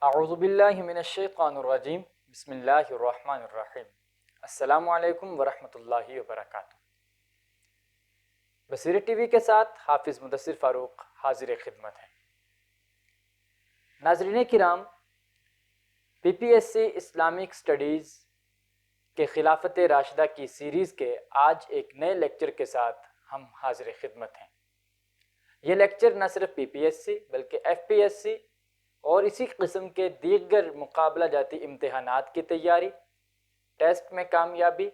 اعوذ باللہ من الشیطان الرجیم بسم اللہ الرحمن الرحیم السلام علیکم ورحمۃ اللہ وبرکاتہ۔ بصیرت ٹی وی کے ساتھ حافظ مدثر فاروق حاضر خدمت ہیں۔ ناظرین کرام، P P S C Islamic studies کے خلافت راشدہ کی سیریز کے آج ایک نئے لیکچر کے ساتھ ہم حاضر خدمت ہیں۔ یہ لیکچر نہ صرف پی پی ایس سی بلکہ ایف پی ایس سی اور اسی قسم کے دیگر مقابلہ جاتی امتحانات کی تیاری، ٹیسٹ میں کامیابی،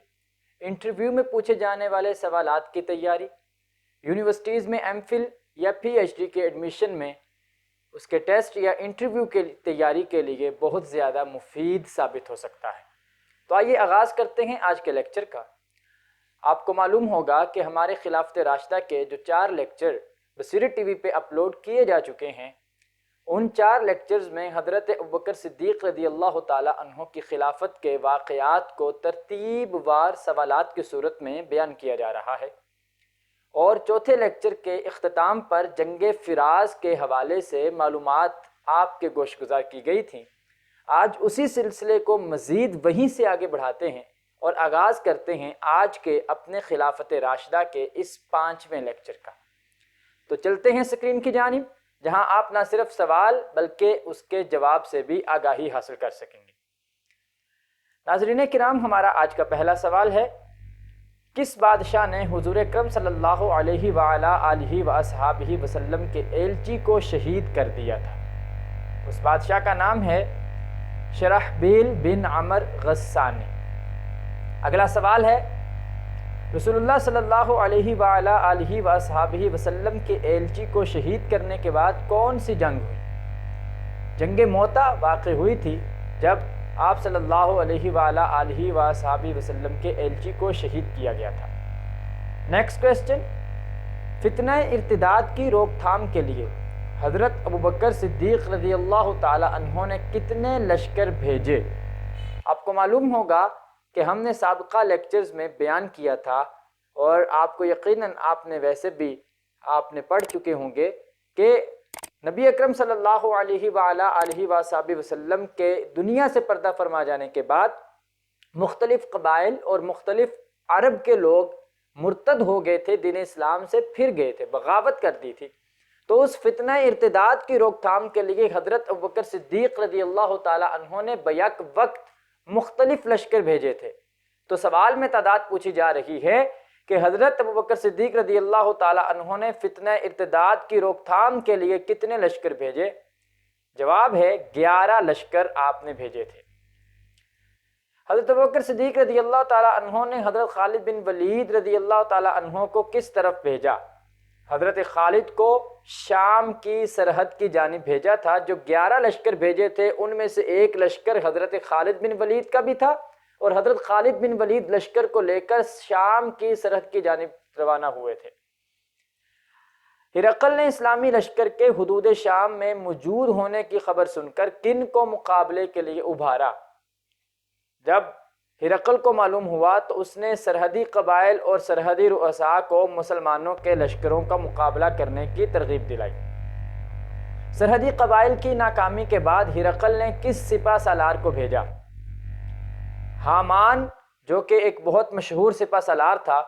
انٹرویو میں پوچھے جانے والے سوالات کی تیاری، یونیورسٹیز میں ایم فل یا پی ایچ ڈی کے ایڈمیشن میں اس کے ٹیسٹ یا انٹرویو کے تیاری کے لیے بہت زیادہ مفید ثابت ہو سکتا ہے۔ تو آئیے آغاز کرتے ہیں آج کے لیکچر کا۔ آپ کو معلوم ہوگا کہ ہمارے خلافت راشدہ کے جو 4 لیکچر بصیرت ٹی وی پہ اپلوڈ کیے جا چکے ہیں، ان 4 لیکچرز میں حضرت ابوبکر صدیق رضی اللہ تعالی عنہ کی خلافت کے واقعات کو ترتیب وار سوالات کی صورت میں بیان کیا جا رہا ہے، اور چوتھے لیکچر کے اختتام پر جنگ فراز کے حوالے سے معلومات آپ کے گوش گزار کی گئی تھیں۔ آج اسی سلسلے کو مزید وہیں سے آگے بڑھاتے ہیں اور آغاز کرتے ہیں آج کے اپنے خلافت راشدہ کے اس 5ویں لیکچر کا۔ تو چلتے ہیں اسکرین کی جانب، جہاں آپ نہ صرف سوال بلکہ اس کے جواب سے بھی آگاہی حاصل کر سکیں گے۔ ناظرین کرام، ہمارا آج کا پہلا سوال ہے، کس بادشاہ نے حضور اکرم صلی اللہ علیہ وآلہ آلہ وآصحابہ وسلم کے ایلچی کو شہید کر دیا تھا؟ اس بادشاہ کا نام ہے شرحبیل بن عمر غسانی۔ اگلا سوال ہے، رسول اللہ صلی اللہ علیہ وآلہ آلہ وآصحابہ وسلم کے ایلچی کو شہید کرنے کے بعد کون سی جنگ ہوئی؟ جنگ موتا واقع ہوئی تھی جب آپ صلی اللہ علیہ وآلہ آلہ وآصحابہ وسلم کے ایلچی کو شہید کیا گیا تھا۔ نیکسٹ کویسچن، فتنہ ارتداد کی روک تھام کے لیے حضرت ابوبکر صدیق رضی اللہ تعالی عنہ نے کتنے لشکر بھیجے؟ آپ کو معلوم ہوگا کہ ہم نے سابقہ لیکچرز میں بیان کیا تھا، اور آپ کو یقیناً آپ نے ویسے بھی پڑھ چکے ہوں گے کہ نبی اکرم صلی اللہ علیہ وآلہ آلہ وصحبہ وسلم کے دنیا سے پردہ فرما جانے کے بعد مختلف قبائل اور مختلف عرب کے لوگ مرتد ہو گئے تھے، دین اسلام سے پھر گئے تھے، بغاوت کر دی تھی۔ تو اس فتنہ ارتداد کی روک تھام کے لیے حضرت ابوبکر صدیق رضی اللہ تعالی عنہ نے بیک وقت مختلف لشکر بھیجے تھے۔ تو سوال میں تعداد پوچھی جا رہی ہے کہ حضرت ابوبکر صدیق رضی اللہ تعالی عنہ نے فتنہ ارتداد کی روک تھام کے لیے کتنے لشکر بھیجے؟ جواب ہے 11 لشکر آپ نے بھیجے تھے۔ حضرت ابوبکر صدیق رضی اللہ تعالی عنہ نے حضرت خالد بن ولید رضی اللہ تعالی عنہ کو کس طرف بھیجا؟ حضرت خالد کو شام کی سرحد کی جانب بھیجا تھا۔ جو 11 لشکر بھیجے تھے ان میں سے ایک لشکر حضرت خالد بن ولید کا بھی تھا، اور حضرت خالد بن ولید لشکر کو لے کر شام کی سرحد کی جانب روانہ ہوئے تھے۔ ہرقل نے اسلامی لشکر کے حدود شام میں موجود ہونے کی خبر سن کر کن کو مقابلے کے لیے ابھارا؟ جب ہرقل کو معلوم ہوا تو اس نے سرحدی قبائل اور سرحدی رؤساء کو مسلمانوں کے لشکروں کا مقابلہ کرنے کی ترغیب دلائی۔ سرحدی قبائل کی ناکامی کے بعد ہرقل نے کس سپہ سالار کو بھیجا؟ حامان، جو کہ ایک بہت مشہور سپہ سالار تھا۔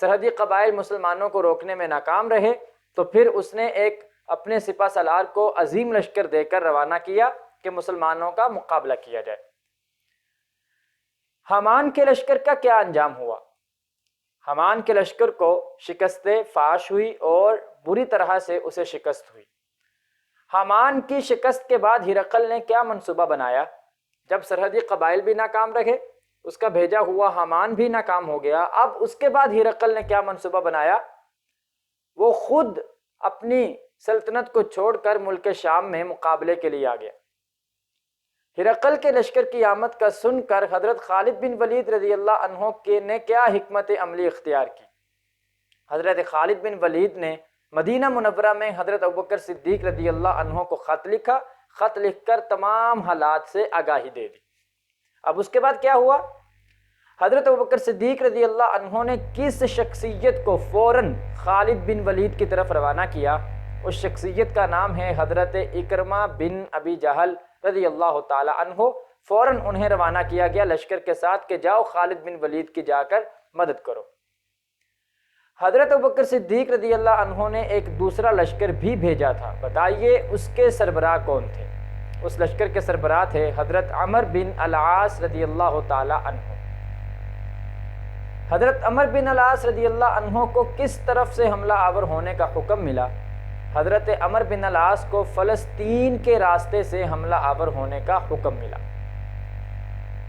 سرحدی قبائل مسلمانوں کو روکنے میں ناکام رہے تو پھر اس نے ایک اپنے سپہ سالار کو عظیم لشکر دے کر روانہ کیا کہ مسلمانوں کا مقابلہ کیا جائے۔ حامان کے لشکر کا کیا انجام ہوا؟ حامان کے لشکر کو شکست فاش ہوئی اور بری طرح سے اسے شکست ہوئی۔ حامان کی شکست کے بعد ہرقل نے کیا منصوبہ بنایا؟ جب سرحدی قبائل بھی ناکام رہے، اس کا بھیجا ہوا حامان بھی ناکام ہو گیا، اب اس کے بعد ہرقل نے کیا منصوبہ بنایا؟ وہ خود اپنی سلطنت کو چھوڑ کر ملک شام میں مقابلے کے لیے آ گیا۔ ہرقل کے لشکر کی آمد کا سن کر حضرت خالد بن ولید رضی اللہ عنہ نے کیا حکمت عملی اختیار کی؟ حضرت خالد بن ولید نے مدینہ منورہ میں حضرت ابوبکر صدیق رضی اللہ عنہ کو خط لکھا، خط لکھ کر تمام حالات سے آگاہی دے دی۔ اب اس کے بعد کیا ہوا؟ حضرت ابوبکر صدیق رضی اللہ عنہ نے کس شخصیت کو فوراً خالد بن ولید کی طرف روانہ کیا؟ اس شخصیت کا نام ہے حضرت اکرمہ بن ابی جہل رضی اللہ تعالی عنہ فوراً انہیں روانہ کیا گیا لشکر کے ساتھ کہ جاؤ خالد بن ولید کی جا کر مدد کرو۔ حضرت ابوبکر صدیق رضی اللہ عنہ نے ایک دوسرا لشکر بھی بھیجا تھا، بتائیے اس کے سربراہ کون تھے؟ اس لشکر کے سربراہ تھے حضرت عمر بن العاص رضی اللہ تعالی عنہ۔ حضرت عمر بن العاص رضی اللہ عنہ کو کس طرف سے حملہ آور ہونے کا حکم ملا؟ حضرت عمر بن العاص کو فلسطین کے راستے سے حملہ آور ہونے کا حکم ملا۔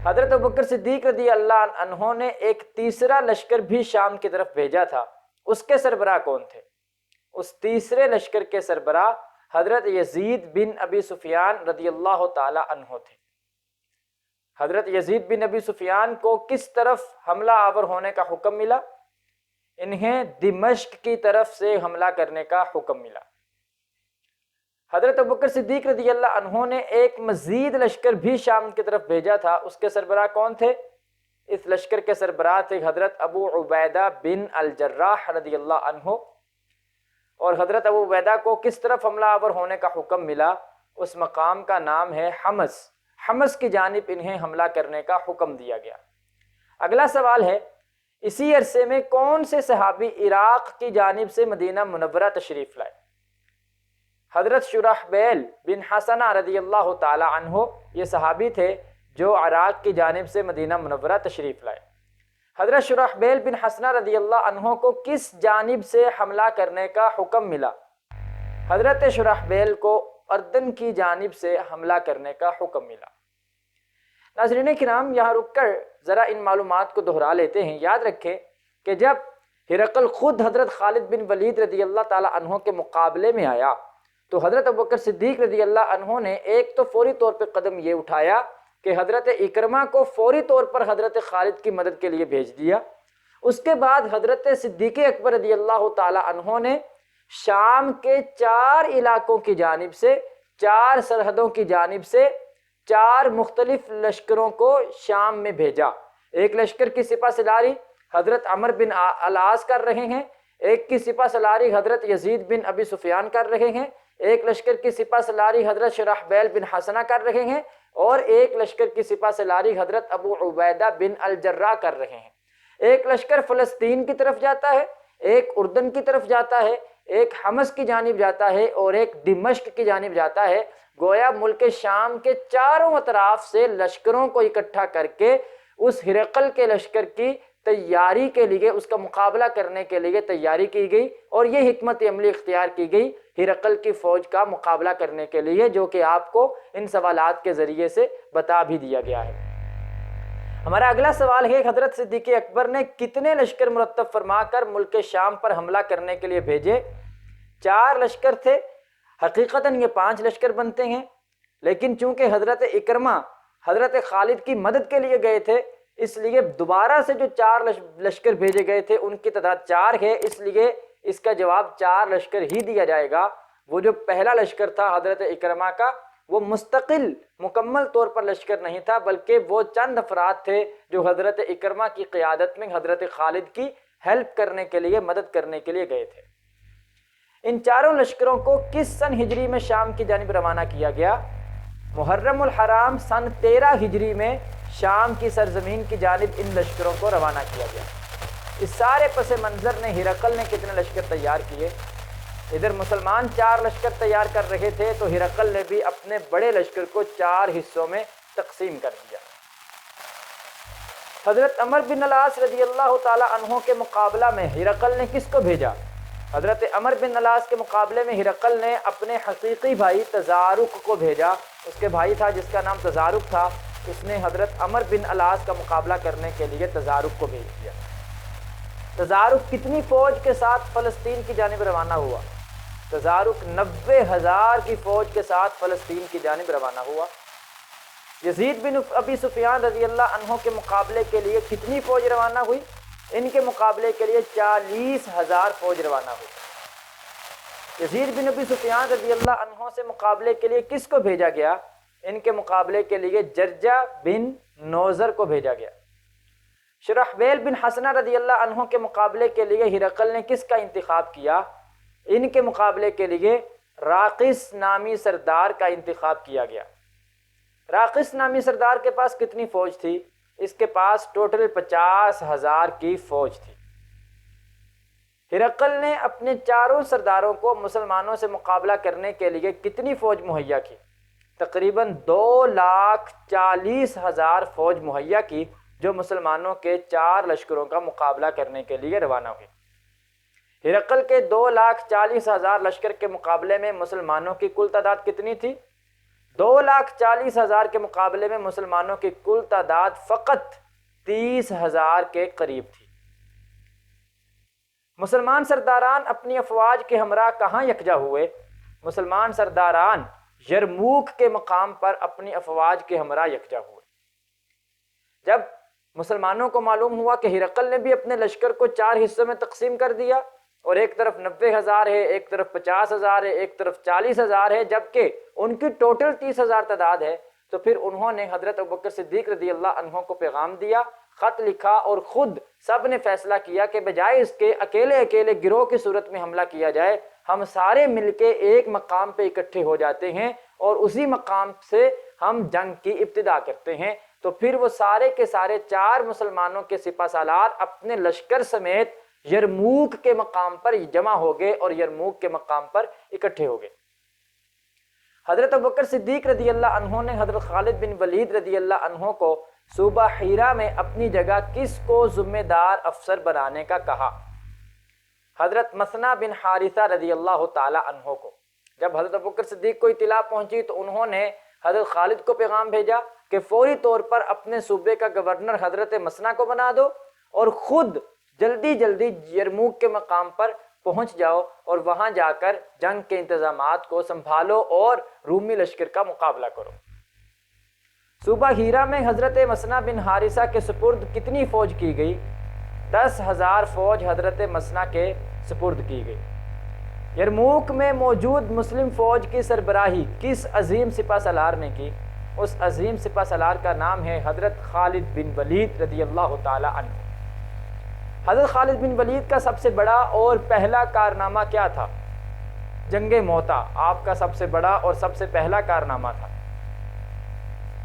حضرت ابوبکر صدیق رضی اللہ عنہ نے ایک تیسرا لشکر بھی شام کی طرف بھیجا تھا، اس کے سربراہ کون تھے؟ اس تیسرے لشکر کے سربراہ حضرت یزید بن ابی سفیان رضی اللہ تعالی عنہ تھے۔ حضرت یزید بن ابی سفیان کو کس طرف حملہ آور ہونے کا حکم ملا؟ انہیں دمشق کی طرف سے حملہ کرنے کا حکم ملا۔ حضرت ابوبکر صدیق رضی اللہ عنہ نے ایک مزید لشکر بھی شام کی طرف بھیجا تھا، اس کے سربراہ کون تھے؟ اس لشکر کے سربراہ تھے حضرت ابو عبیدہ بن الجراح رضی اللہ عنہ۔ اور حضرت ابو عبیدہ کو کس طرف حملہ آور ہونے کا حکم ملا؟ اس مقام کا نام ہے حمص۔ حمص کی جانب انہیں حملہ کرنے کا حکم دیا گیا۔ اگلا سوال ہے، اسی عرصے میں کون سے صحابی عراق کی جانب سے مدینہ منورہ تشریف لائے؟ حضرت شرحبیل بن حسنہ رضی اللہ تعالی عنہ یہ صحابی تھے جو عراق کی جانب سے مدینہ منورہ تشریف لائے۔ حضرت شرحبیل بن حسنہ رضی اللہ عنہ کو کس جانب سے حملہ کرنے کا حکم ملا؟ حضرت شرحبیل کو اردن کی جانب سے حملہ کرنے کا حکم ملا۔ ناظرین کرام، یہاں رک کر ذرا ان معلومات کو دہرا لیتے ہیں۔ یاد رکھیں کہ جب ہرقل خود حضرت خالد بن ولید رضی اللہ تعالی عنہ کے مقابلے میں آیا تو حضرت ابوبکر صدیق رضی اللہ عنہ نے ایک تو فوری طور پہ قدم یہ اٹھایا کہ حضرت اکرمہ کو فوری طور پر حضرت خالد کی مدد کے لیے بھیج دیا۔ اس کے بعد حضرت صدیق اکبر رضی اللہ تعالی عنہ نے شام کے 4 علاقوں کی جانب سے، 4 سرحدوں کی جانب سے 4 مختلف لشکروں کو شام میں بھیجا۔ ایک لشکر کی سپہ سالاری حضرت عمر بن العاص کر رہے ہیں، ایک کی سپہ سالاری حضرت یزید بن ابی سفیان کر رہے ہیں، ایک لشکر کی سپہ سالاری حضرت شرحبیل بن حسنہ کر رہے ہیں، اور ایک لشکر کی سپہ سالاری حضرت ابو عبیدہ بن الجراح کر رہے ہیں۔ ایک لشکر فلسطین کی طرف جاتا ہے، ایک اردن کی طرف جاتا ہے، ایک حمص کی جانب جاتا ہے، اور ایک دمشق کی جانب جاتا ہے۔ گویا ملک شام کے چاروں اطراف سے لشکروں کو اکٹھا کر کے اس ہرقل کے لشکر کی تیاری کے لیے، اس کا مقابلہ کرنے کے لیے تیاری کی گئی، اور یہ حکمت عملی اختیار کی گئی ہرقل کی فوج کا مقابلہ کرنے کے لیے، جو کہ آپ کو ان سوالات کے ذریعے سے بتا بھی دیا گیا ہے۔ ہمارا اگلا سوال ہے، حضرت صدیق اکبر نے کتنے لشکر مرتب فرما کر ملک شام پر حملہ کرنے کے لیے بھیجے؟ 4 لشکر تھے۔ حقیقتاً یہ 5 لشکر بنتے ہیں، لیکن چونکہ حضرت اکرمہ حضرت خالد کی مدد کے لیے گئے تھے، اس لیے دوبارہ سے جو 4 لشکر بھیجے گئے تھے ان کی تعداد 4 ہے، اس لیے اس کا جواب 4 لشکر ہی دیا جائے گا۔ وہ جو پہلا لشکر تھا حضرت اکرمہ کا، وہ مستقل مکمل طور پر لشکر نہیں تھا، بلکہ وہ چند افراد تھے جو حضرت اکرمہ کی قیادت میں حضرت خالد کی ہیلپ کرنے کے لیے، مدد کرنے کے لیے گئے تھے۔ ان 4 لشکروں کو کس سن ہجری میں شام کی جانب روانہ کیا گیا؟ محرم الحرام سن 13 ہجری میں شام کی سرزمین کی جانب ان لشکروں کو روانہ کیا گیا۔ اس سارے پس منظر نے ہرقل نے کتنے لشکر تیار کیے؟ ادھر مسلمان 4 لشکر تیار کر رہے تھے تو ہرقل نے بھی اپنے بڑے لشکر کو 4 حصوں میں تقسیم کر دیا۔ حضرت عمر بن العاص رضی اللہ تعالی عنہ کے مقابلہ میں ہرقل نے کس کو بھیجا؟ حضرت عمر بن العاص کے مقابلے میں ہرقل نے اپنے حقیقی بھائی تزارق کو بھیجا۔ اس کے بھائی تھا جس کا نام تزارق تھا، اس نے حضرت عمر بن العاص کا مقابلہ کرنے کے لیے تزارق کو بھیج دیا۔ تزارق کتنی فوج کے ساتھ فلسطین کی جانب روانہ ہوا؟ تزارق 90,000 کی فوج کے ساتھ فلسطین کی جانب روانہ ہوا۔ یزید بن ابی سفیان رضی اللہ عنہ کے مقابلے کے لیے کتنی فوج روانہ ہوئی؟ ان کے مقابلے کے لیے 40,000 فوج روانہ ہوئی۔ یزید بن ابی سفیان رضی اللہ عنہ سے مقابلے کے لیے کس کو بھیجا گیا؟ ان کے مقابلے کے لیے جرجہ بن نوذر کو بھیجا گیا۔ شرحبیل بن حسنہ رضی اللہ عنہ کے مقابلے کے لیے ہرقل نے کس کا انتخاب کیا؟ ان کے مقابلے کے لیے راقص نامی سردار کا انتخاب کیا گیا۔ راقص نامی سردار کے پاس کتنی فوج تھی؟ اس کے پاس ٹوٹل 50,000 کی فوج تھی۔ ہرقل نے اپنے چاروں سرداروں کو مسلمانوں سے مقابلہ کرنے کے لیے کتنی فوج مہیا کی؟ تقریباً 2,40,000 فوج مہیا کی، جو مسلمانوں کے 4 لشکروں کا مقابلہ کرنے کے لیے روانہ ہوئی۔ ہرقل کے 2,40,000 لشکر کے مقابلے میں مسلمانوں کی کل تعداد کتنی تھی؟ 2,40,000 کے مقابلے میں مسلمانوں کی کل تعداد فقط 30,000 کے قریب تھی۔ مسلمان سرداران اپنی افواج کے ہمراہ کہاں یکجا ہوئے؟ مسلمان سرداران یرموک کے مقام پر اپنی افواج کے ہمراہ یکجا ہوئے۔ جب مسلمانوں کو معلوم ہوا کہ ہرقل نے بھی اپنے لشکر کو 4 حصوں میں تقسیم کر دیا، اور ایک طرف 90,000 ہے، ایک طرف 50,000 ہے، ایک طرف 40,000 ہے، جبکہ ان کی ٹوٹل 30,000 تعداد ہے، تو پھر انہوں نے حضرت ابوبکر صدیق رضی اللہ عنہ کو پیغام دیا، خط لکھا، اور خود سب نے فیصلہ کیا کہ بجائے اس کے اکیلے گروہ کی صورت میں حملہ کیا جائے، ہم سارے مل کے ایک مقام پہ اکٹھے ہو جاتے ہیں اور اسی مقام سے ہم جنگ کی ابتدا کرتے ہیں۔ تو پھر وہ سارے کے سارے 4 مسلمانوں کے سپہ سالار اپنے لشکر سمیت یرموک کے مقام پر جمع ہو گئے اور یرموک کے مقام پر اکٹھے ہو گئے۔ حضرت ابوبکر صدیق رضی اللہ عنہ نے حضرت خالد بن ولید رضی اللہ عنہ کو صوبہ حیرہ میں اپنی جگہ کس کو ذمہ دار افسر بنانے کا کہا؟ حضرت مثنہ بن حارثہ رضی اللہ تعالی عنہ کو۔ جب حضرت ابوبکر صدیق کو اطلاع پہنچی تو انہوں نے حضرت خالد کو پیغام بھیجا کہ فوری طور پر اپنے صوبے کا گورنر حضرت مثنہ کو بنا دو اور خود جلدی یرموک کے مقام پر پہنچ جاؤ اور وہاں جا کر جنگ کے انتظامات کو سنبھالو اور رومی لشکر کا مقابلہ کرو۔ صوبہ ہیرا میں حضرت مثنہ بن حارثہ کے سپرد کتنی فوج کی گئی؟ 10,000 فوج حضرت مثنہ کے سپرد کی گئی۔ یرموک میں موجود مسلم فوج کی سربراہی کس عظیم سپہ سالار نے کی؟ اس عظیم سپہ سالار کا نام ہے حضرت خالد بن ولید رضی اللہ تعالی عنہ۔ حضرت خالد بن ولید کا سب سے بڑا اور پہلا کارنامہ کیا تھا؟ جنگ موتا آپ کا سب سے بڑا اور سب سے پہلا کارنامہ تھا۔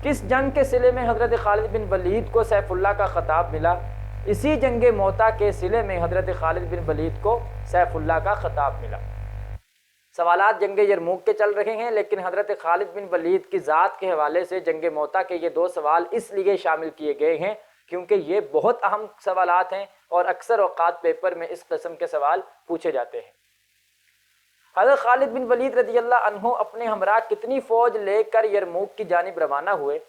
کس جنگ کے صلے میں حضرت خالد بن ولید کو سیف اللہ کا خطاب ملا؟ اسی جنگ موتا کے صلے میں حضرت خالد بن ولید کو سیف اللہ کا خطاب ملا۔ سوالات جنگ یرموک کے چل رہے ہیں، لیکن حضرت خالد بن ولید کی ذات کے حوالے سے جنگ موتا کے یہ 2 سوال اس لیے شامل کیے گئے ہیں کیونکہ یہ بہت اہم سوالات ہیں اور اکثر اوقات پیپر میں اس قسم کے سوال پوچھے جاتے ہیں۔ حضرت خالد بن ولید رضی اللہ عنہ اپنے ہمراہ کتنی فوج لے کر یرموک کی جانب روانہ ہوئے؟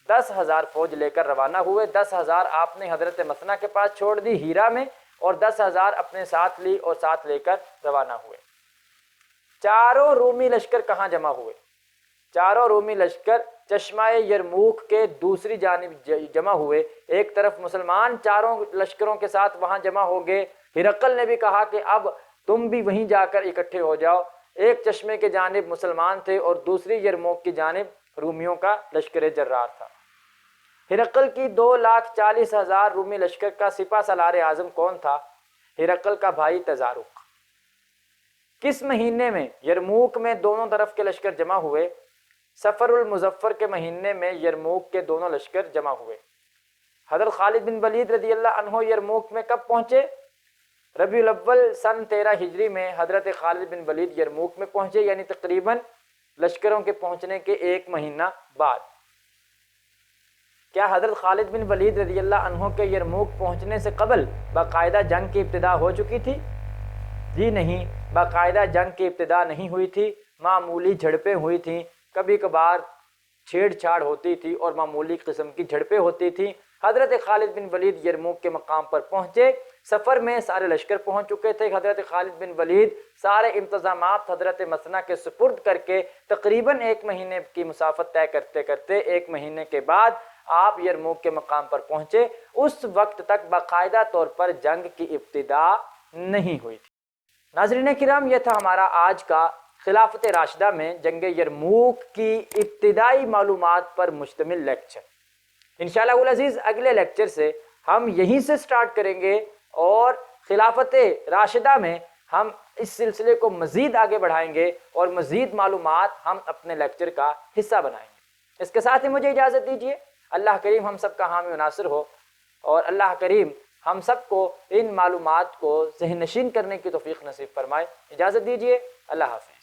10,000 فوج لے کر روانہ ہوئے۔ 10,000 آپ نے حضرت مثنہ کے پاس چھوڑ دی ہیرا میں، اور 10,000 اپنے ساتھ لی اور ساتھ لے کر روانہ ہوئے۔ چاروں رومی لشکر کہاں جمع ہوئے؟ چاروں رومی لشکر چشمہ یرموک کے دوسری جانب جمع ہوئے۔ ایک طرف مسلمان چاروں لشکروں کے ساتھ وہاں جمع ہو گئے۔ ہرقل نے بھی کہا کہ اب تم بھی وہیں جا کر اکٹھے ہو جاؤ۔ ایک چشمے کے جانب مسلمان تھے اور دوسری یرموک کی جانب رومیوں کا لشکر جرار تھا۔ ہرقل کی 2,40,000 رومی لشکر کا سپہ سالار اعظم کون تھا؟ ہرقل کا بھائی تزارق۔ کس مہینے میں یرموک میں دونوں طرف کے لشکر جمع ہوئے؟ سفر المظفر کے مہینے میں یرموک کے دونوں لشکر جمع ہوئے۔ حضرت خالد بن ولید رضی اللہ عنہ یرموک میں کب پہنچے؟ ربیع الاول سن 13 ہجری میں حضرت خالد بن ولید یرموک میں پہنچے، یعنی تقریباً لشکروں کے پہنچنے کے 1 مہینہ بعد۔ کیا حضرت خالد بن ولید رضی اللہ عنہ کے یرموک پہنچنے سے قبل باقاعدہ جنگ کی ابتدا ہو چکی تھی؟ جی نہیں، باقاعدہ جنگ کی ابتدا نہیں ہوئی تھی، معمولی جھڑپیں ہوئی تھیں، کبھی کبھار چھیڑ چھاڑ ہوتی تھی اور معمولی قسم کی جھڑپیں ہوتی تھیں۔ حضرت خالد بن ولید یرموک کے مقام پر پہنچے، سفر میں سارے لشکر پہنچ چکے تھے۔ حضرت خالد بن ولید سارے انتظامات حضرت مثنہ کے سپرد کر کے تقریباً 1 مہینے کی مسافت طے کرتے کرتے 1 مہینے کے بعد آپ یرموک کے مقام پر پہنچے۔ اس وقت تک باقاعدہ طور پر جنگ کی ابتدا نہیں ہوئی تھی۔ ناظرین کرام، یہ تھا ہمارا آج کا خلافت راشدہ میں جنگ یرموک کی ابتدائی معلومات پر مشتمل لیکچر۔ انشاءاللہ العزیز اگلے لیکچر سے ہم یہیں سے سٹارٹ کریں گے اور خلافت راشدہ میں ہم اس سلسلے کو مزید آگے بڑھائیں گے اور مزید معلومات ہم اپنے لیکچر کا حصہ بنائیں گے۔ اس کے ساتھ ہی مجھے اجازت دیجیے، اللہ کریم ہم سب کا حامی و ناصر ہو، اور اللہ کریم ہم سب کو ان معلومات کو ذہن نشین کرنے کی توفیق نصیب فرمائے۔ اجازت دیجیے، اللہ حافظ۔